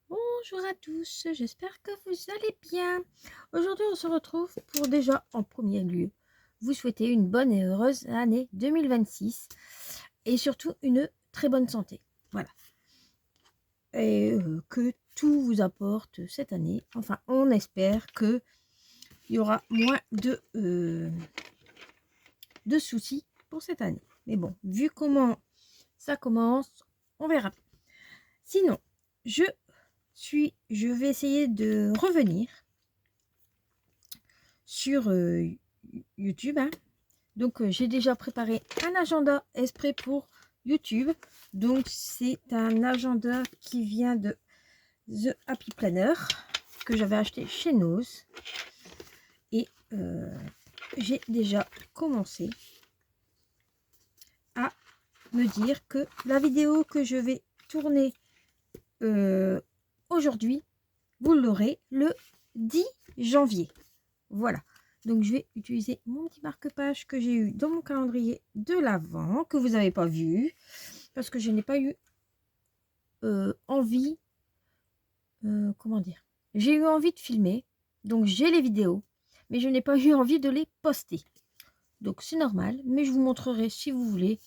Bonjour à tous, j'espère que vous allez bien. Aujourd'hui, on se retrouve pour déjà, en premier lieu, vous souhaiter une bonne et heureuse année 2026 et surtout une très bonne santé. Voilà. Et que tout vous apporte cette année. Enfin, on espère qu'il y aura moins de soucis pour cette année. Mais bon, vu comment ça commence, on verra. Sinon, je vais essayer de revenir sur YouTube. Hein. Donc, j'ai déjà préparé un agenda exprès pour YouTube. Donc, c'est un agenda qui vient de The Happy Planner que j'avais acheté chez Nose. Et j'ai déjà commencé à me dire que la vidéo que je vais tourner aujourd'hui, vous l'aurez le 10 janvier. Voilà. Donc, je vais utiliser mon petit marque-page que j'ai eu dans mon calendrier de l'Avent, que vous n'avez pas vu, parce que je n'ai pas eu envie, comment dire, j'ai eu envie de filmer, donc j'ai les vidéos, mais je n'ai pas eu envie de les poster. Donc, c'est normal, mais je vous montrerai, si vous voulez,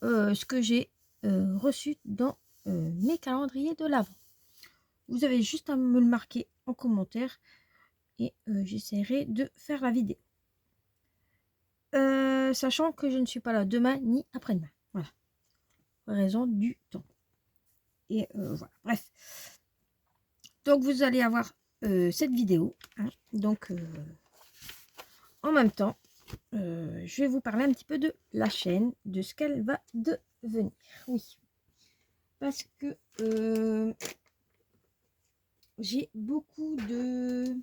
ce que j'ai reçu dans mes calendriers de l'Avent. Vous avez juste à me le marquer en commentaire et j'essaierai de faire la vidéo. Sachant que je ne suis pas là demain ni après-demain. Voilà. Raison du temps. Et voilà. Bref. Donc, vous allez avoir cette vidéo. Hein. Donc, en même temps, je vais vous parler un petit peu de la chaîne, de ce qu'elle va devenir. Oui. Parce que j'ai beaucoup de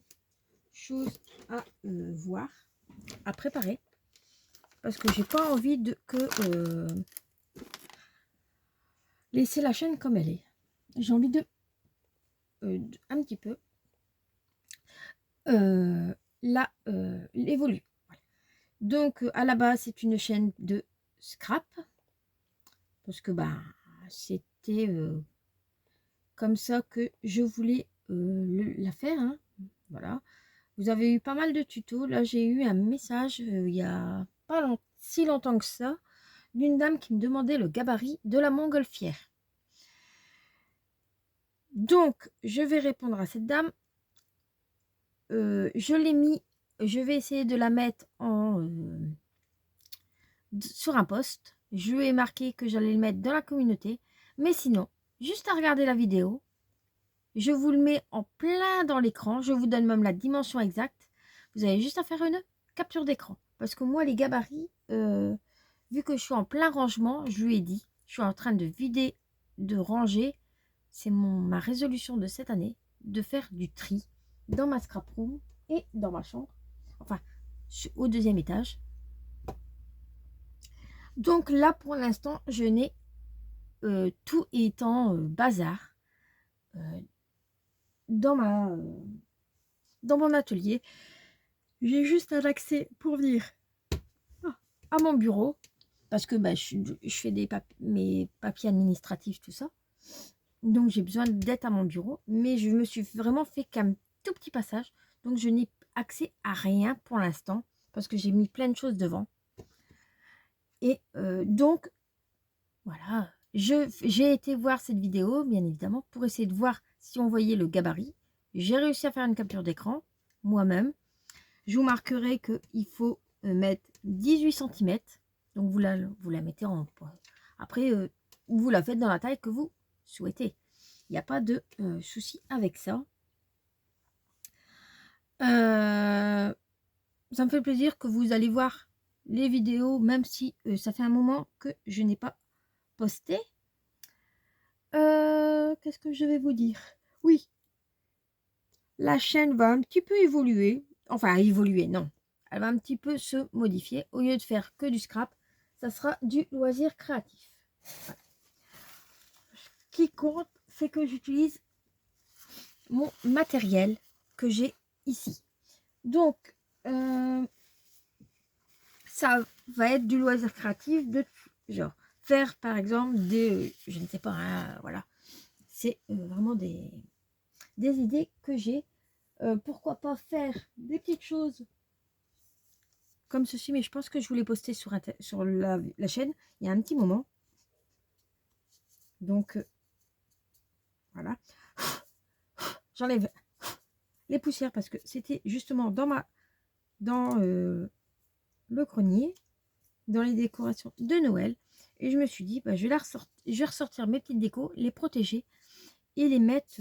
choses à voir, à préparer. Parce que j'ai pas envie de laisser la chaîne comme elle est. J'ai envie de un petit peu l'évoluer. Voilà. Donc, à la base, c'est une chaîne de scrap. Parce que bah, c'était comme ça que je voulais la faire. Hein. Voilà. Vous avez eu pas mal de tutos. Là, j'ai eu un message il y a pas si longtemps que ça d'une dame qui me demandait le gabarit de la montgolfière. Donc, je vais répondre à cette dame. Je l'ai mis, je vais essayer de la mettre sur un post. Je lui ai marqué que j'allais le mettre dans la communauté. Mais sinon, juste à regarder la vidéo, je vous le mets en plein dans l'écran. Je vous donne même la dimension exacte. Vous avez juste à faire une capture d'écran. Parce que moi, les gabarits, vu que je suis en plein rangement, je lui ai dit, je suis en train de vider, de ranger. C'est ma résolution de cette année, de faire du tri dans ma scrap room et dans ma chambre. Enfin, au deuxième étage. Donc là, pour l'instant, je n'ai tout étant bazar dans mon atelier. J'ai juste un accès pour venir à mon bureau parce que bah, je fais mes papiers administratifs, tout ça. Donc, j'ai besoin d'être à mon bureau. Mais je me suis vraiment fait qu'un tout petit passage. Donc, je n'ai accès à rien pour l'instant parce que j'ai mis plein de choses devant. Et donc, voilà. J'ai été voir cette vidéo, bien évidemment, pour essayer de voir si on voyait le gabarit. J'ai réussi à faire une capture d'écran, moi-même. Je vous marquerai qu'il faut mettre 18 cm. Donc, vous la mettez en... Après, vous la faites dans la taille que vous souhaitez. Il n'y a pas de souci avec ça. Ça me fait plaisir que vous allez voir les vidéos, même si ça fait un moment que je n'ai pas posté. Qu'est-ce que je vais vous dire? Oui, la chaîne va un petit peu évoluer. Enfin, évoluer, non. Elle va un petit peu se modifier. Au lieu de faire que du scrap, ça sera du loisir créatif. Voilà. Ce qui compte, c'est que j'utilise mon matériel que j'ai ici. Donc, ça va être du loisir créatif de genre faire par exemple des, je ne sais pas, hein, voilà. c'est vraiment des idées que j'ai. Pourquoi pas faire des petites choses comme ceci, mais je pense que je voulais poster sur la chaîne il y a un petit moment. Donc, voilà. J'enlève les poussières parce que c'était justement dans le grenier, dans les décorations de Noël. Et je me suis dit, bah, je vais ressortir mes petites décos, les protéger et les mettre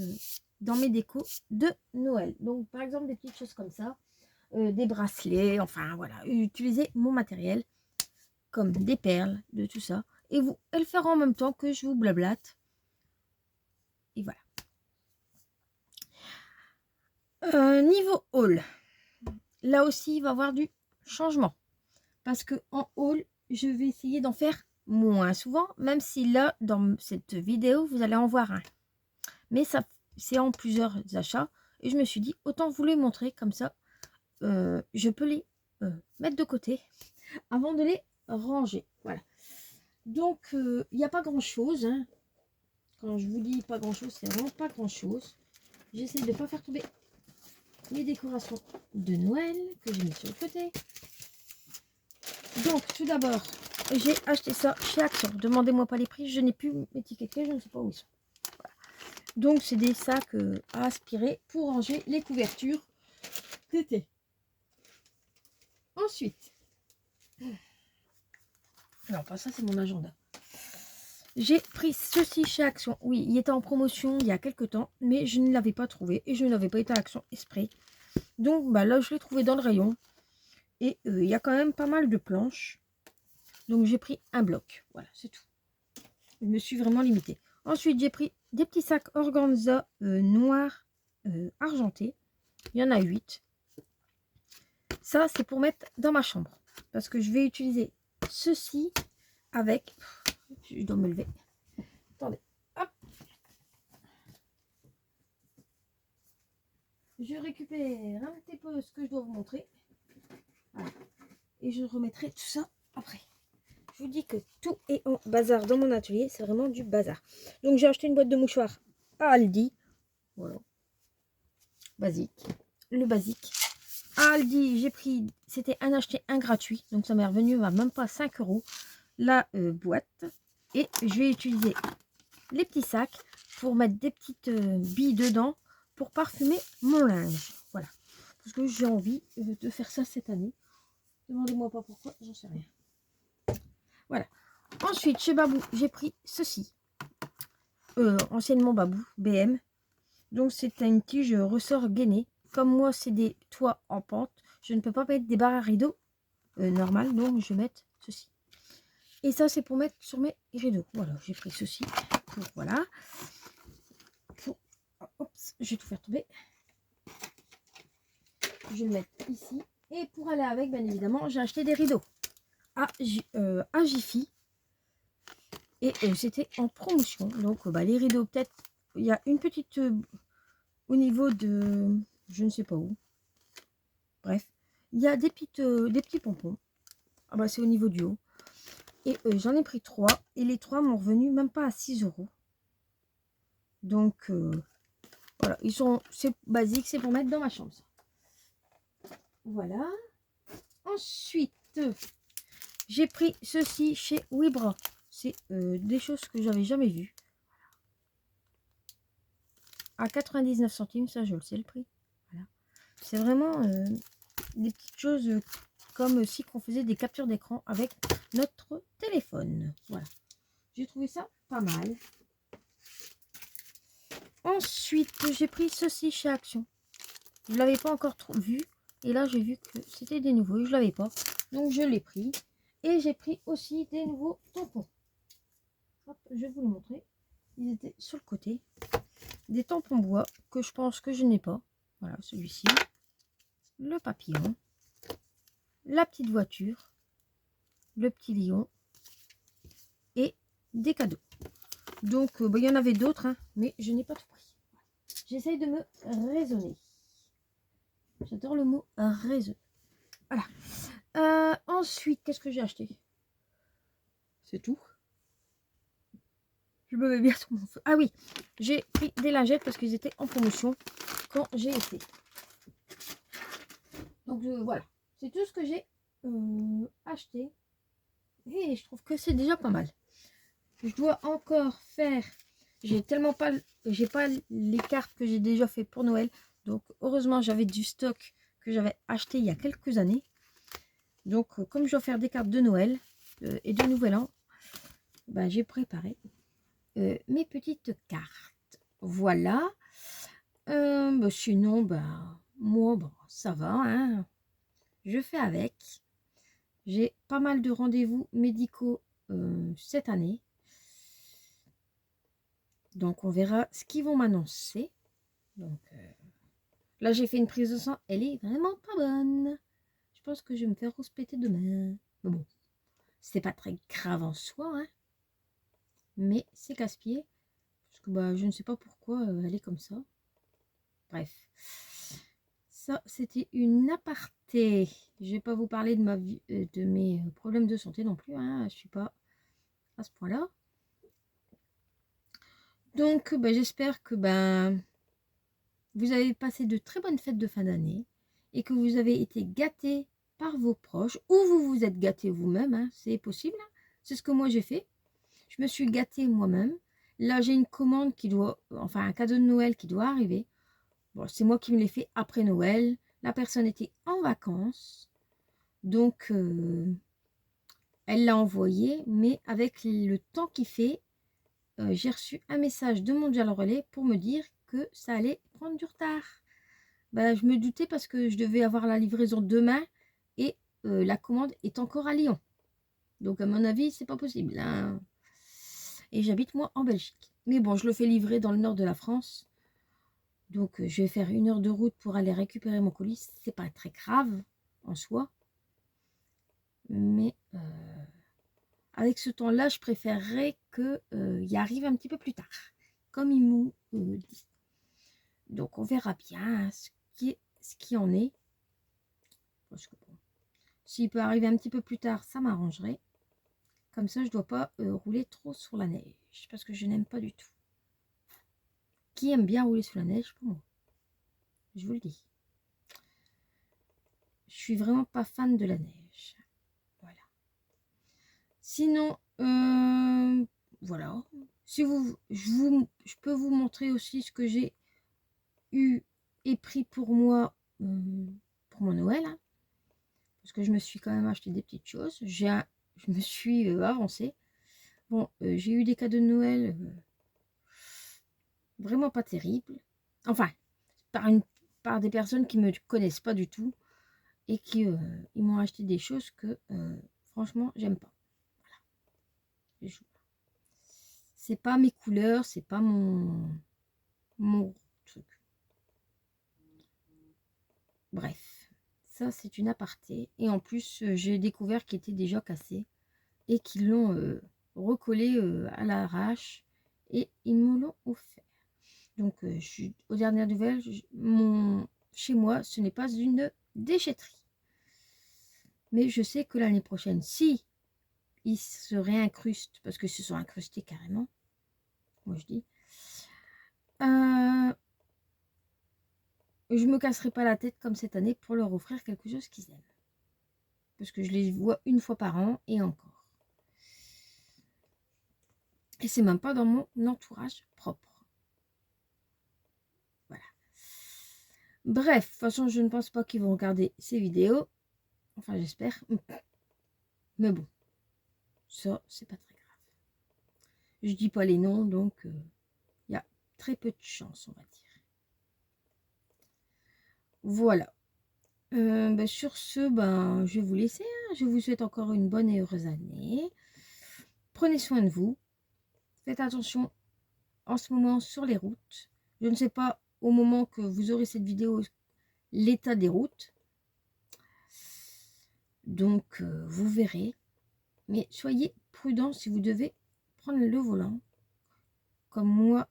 dans mes décos de Noël. Donc, par exemple, des petites choses comme ça, des bracelets, enfin, voilà. Utiliser mon matériel comme des perles, de tout ça. Et le faire en même temps que je vous blablate. Et voilà. Niveau haul, là aussi, il va y avoir du changement. Parce que en haul, je vais essayer d'en faire moins souvent, même si là, dans cette vidéo, vous allez en voir un. Mais ça, c'est en plusieurs achats. Et je me suis dit, autant vous les montrer, comme ça, je peux les mettre de côté avant de les ranger. Voilà. Donc, il n'y a pas grand-chose. Hein. Quand je vous dis pas grand-chose, c'est vraiment pas grand-chose. J'essaie de ne pas faire tomber les décorations de Noël que j'ai mis sur le côté. Donc, tout d'abord, j'ai acheté ça chez Action. Demandez-moi pas les prix, je n'ai plus étiqueté, je ne sais pas où ils sont. Voilà. Donc, c'est des sacs à aspirer pour ranger les couvertures d'été. Ensuite, non, pas ça, c'est mon agenda. J'ai pris ceci chez Action. Oui, il était en promotion il y a quelques temps, mais je ne l'avais pas trouvé et je n'avais pas été à Action Esprit. Donc, bah, là, je l'ai trouvé dans le rayon. Et il y a quand même pas mal de planches. Donc, j'ai pris un bloc. Voilà, c'est tout. Je me suis vraiment limitée. Ensuite, j'ai pris des petits sacs organza noirs argentés. Il y en a 8. Ça, c'est pour mettre dans ma chambre. Parce que je vais utiliser ceci avec... Je dois me lever. Attendez. Hop. Je récupère un petit peu ce que je dois vous montrer. Voilà. Et je remettrai tout ça après. Je vous dis que tout est en bazar dans mon atelier. C'est vraiment du bazar. Donc, j'ai acheté une boîte de mouchoirs à Aldi. Voilà. Basique. Le basique. À Aldi, j'ai pris... C'était un acheté, un gratuit. Donc, ça m'est revenu à même pas 5 € la boîte. Et je vais utiliser les petits sacs pour mettre des petites billes dedans pour parfumer mon linge. Voilà. Parce que j'ai envie de faire ça cette année. Demandez-moi pas pourquoi, j'en sais rien. Voilà. Ensuite, chez Babou, j'ai pris ceci. Anciennement Babou, BM. Donc, c'est une tige ressort gainé. Comme moi, c'est des toits en pente. Je ne peux pas mettre des barres à rideaux normales. Donc, je vais mettre ceci. Et ça, c'est pour mettre sur mes rideaux. Voilà, j'ai pris ceci. Pour, voilà. Pour, oups, je vais tout faire tomber. Je vais le mettre ici. Et pour aller avec, bien évidemment, j'ai acheté des rideaux à Jiffy. Et c'était en promotion. Donc, bah, les rideaux, peut-être, il y a une petite... au niveau de... je ne sais pas où. Bref. Il y a des petits pompons. Ah bah, c'est au niveau du haut. Et j'en ai pris 3. Et les 3 m'ont revenu même pas à 6 €. Donc, voilà. C'est basique. C'est pour mettre dans ma chambre. Ça. Voilà. Ensuite, j'ai pris ceci chez Webra. C'est des choses que j'avais jamais vues. À 99 centimes, ça je le sais le prix. Voilà. C'est vraiment des petites choses comme si on faisait des captures d'écran avec notre téléphone. Voilà. J'ai trouvé ça pas mal. Ensuite, j'ai pris ceci chez Action. Je ne l'avais pas encore vu. Et là, j'ai vu que c'était des nouveaux. Et je ne l'avais pas. Donc, je l'ai pris. Et j'ai pris aussi des nouveaux tampons. Hop, je vais vous le montrer. Ils étaient sur le côté. Des tampons bois que je pense que je n'ai pas. Voilà, celui-ci. Le papillon. La petite voiture. Le petit lion. Et des cadeaux. Donc, bah, il y en avait d'autres, hein, mais je n'ai pas tout pris. J'essaye de me raisonner. J'adore le mot raisonner. Voilà. Ensuite, qu'est-ce que j'ai acheté? C'est tout. Je me mets bien sur mon feu. Ah oui, j'ai pris des lingettes parce qu'ils étaient en promotion quand j'ai été. Donc voilà, c'est tout ce que j'ai acheté. Et je trouve que c'est déjà pas mal. Je dois encore faire... J'ai pas les cartes que j'ai déjà fait pour Noël. Donc heureusement, j'avais du stock que j'avais acheté il y a quelques années. Donc comme je dois faire des cartes de Noël et de Nouvel An, ben, j'ai préparé mes petites cartes. Voilà. Ben, sinon, ben, moi, bon, ça va. Hein. Je fais avec. J'ai pas mal de rendez-vous médicaux cette année. Donc, on verra ce qu'ils vont m'annoncer. Donc, là, j'ai fait une prise de sang. Elle est vraiment pas bonne. Je pense que je vais me faire rouspéter demain. Mais bon, c'est pas très grave en soi. Hein. Mais c'est casse-pied. Parce que bah, je ne sais pas pourquoi elle est comme ça. Bref. Ça, c'était une aparté. Je ne vais pas vous parler de ma vie, de mes problèmes de santé non plus. Hein. Je ne suis pas à ce point-là. Donc, ben, j'espère que vous avez passé de très bonnes fêtes de fin d'année et que vous avez été gâtés par vos proches ou vous vous êtes gâtés vous-même. Hein. C'est possible. Hein. C'est ce que moi j'ai fait. Je me suis gâtée moi-même. Là, j'ai une commande qui doit, enfin un cadeau de Noël qui doit arriver. Bon, c'est moi qui me l'ai fait après Noël. La personne était en vacances. Donc, elle l'a envoyé. Mais avec le temps qu'il fait, j'ai reçu un message de Mondial Relais pour me dire que ça allait prendre du retard. Ben, je me doutais parce que je devais avoir la livraison demain. Et la commande est encore à Lyon. Donc, à mon avis, c'est pas possible. Hein. Et j'habite, moi, en Belgique. Mais bon, je le fais livrer dans le nord de la France. Donc, je vais faire 1 heure de route pour aller récupérer mon colis. C'est pas très grave en soi. Mais avec ce temps-là, je préférerais qu'il arrive un petit peu plus tard. Comme il m'ont dit. Donc, on verra bien ce qui en est. Parce que bon, s'il peut arriver un petit peu plus tard, ça m'arrangerait. Comme ça, je ne dois pas rouler trop sur la neige. Parce que je n'aime pas du tout. Qui aime bien rouler sur la neige? Pour moi. Je vous le dis. Je suis vraiment pas fan de la neige. Voilà. Sinon, voilà. Si je peux vous montrer aussi ce que j'ai eu et pris pour moi pour mon Noël. Hein, parce que je me suis quand même acheté des petites choses. Je me suis avancée. Bon, j'ai eu des cadeaux de Noël vraiment pas terribles. Enfin, par des personnes qui ne me connaissent pas du tout. Et qui ils m'ont acheté des choses que franchement j'aime pas. Voilà. C'est pas mes couleurs, c'est pas mon truc. Bref, ça c'est une aparté. Et en plus j'ai découvert qu'ils étaient déjà cassés et qu'ils l'ont recollé à l'arrache et ils me l'ont offert. Donc je suis aux dernières nouvelles, chez moi ce n'est pas une déchetterie. Mais je sais que l'année prochaine, si ils se réincrustent, parce qu'ils se sont incrustés carrément, moi je dis, je me casserai pas la tête comme cette année pour leur offrir quelque chose qu'ils aiment. Parce que je les vois 1 fois par an et encore. Et c'est même pas dans mon entourage propre. Voilà. Bref, de toute façon, je ne pense pas qu'ils vont regarder ces vidéos. Enfin, j'espère. Mais bon, ça, c'est pas très grave. Je dis pas les noms, donc il y a très peu de chance, on va dire. Voilà. Sur ce, je vais vous laisser. Hein. Je vous souhaite encore une bonne et heureuse année. Prenez soin de vous. Faites attention en ce moment sur les routes. Je ne sais pas au moment que vous aurez cette vidéo l'état des routes. Donc, vous verrez. Mais soyez prudents si vous devez prendre le volant. Comme moi,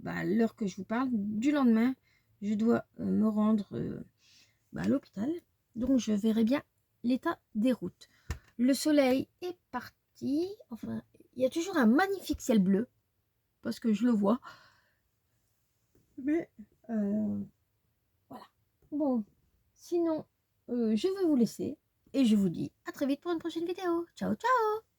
à l'heure que je vous parle, du lendemain, je dois me rendre à l'hôpital. Donc, je verrai bien l'état des routes. Le soleil est parti. Enfin, il y a toujours un magnifique ciel bleu. parce que je le vois. Mais voilà. Bon, sinon, je vais vous laisser et je vous dis à très vite pour une prochaine vidéo. Ciao, ciao!